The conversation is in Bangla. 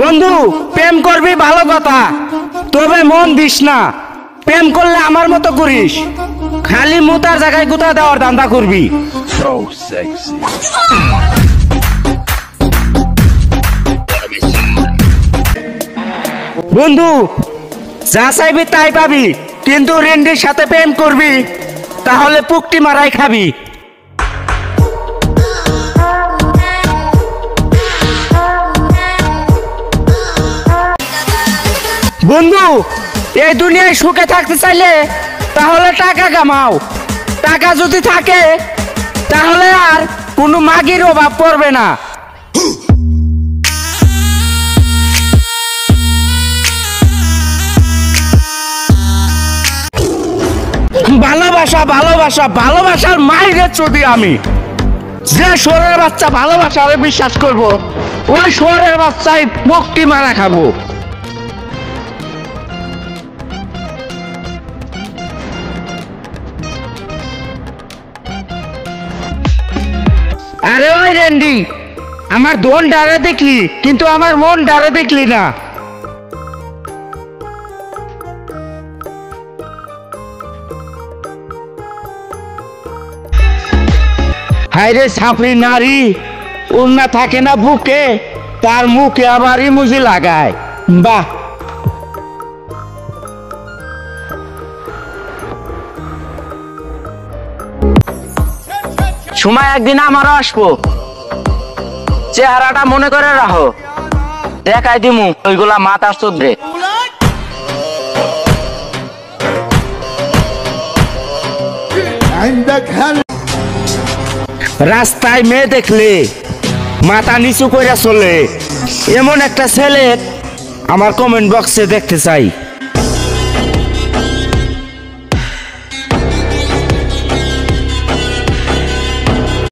বন্ধু, প্রেম করবি ভালো কথা, তবে মন দিস না। প্রেম করলে আমার মতো করিস, খালি মুতার জায়গায় গুতা দেওয়ার ধান্দা করবি। বন্ধু, যা চাইবি তাই পাবি, কিন্তু রেন্ডির সাথে প্রেম করবি তাহলে পুকটি মারাই খাবি। বন্ধু, এই দুনিয়ায় সুখে থাকতে চাইলে তাহলে টাকা কামাও। টাকা যদি থাকে তাহলে আর কোনো মাগির অভাব পড়বে না। ভালোবাসা ভালোবাসা ভালোবাসার মাইরে যদি আমি যে শহরের বাচ্চা ভালোবাসারে বিশ্বাস করব, ওই শহরের বাচ্চাই মুক্তি মারা খাবো। আরে ওই রেন্ডি, আমার দোন ডারে দেখলি কিন্তু আমার মন ডারে দেখলি না। হায়রে সাফরি নারী, উন্না থাকে না বুকে, তার মুখে আবার ইমোজি লাগায়। বাহ, সময় একদিন আমারও আসবো, চেহারাটা মনে করে রাখো, দেখাই দিমু ওইগুলা মাথার চোদ্রে। রাস্তায় মেয়ে দেখলে মাথা নিচু করে চলে, এমন একটা ছেলে আমার কমেন্ট বক্সে দেখতে চাই।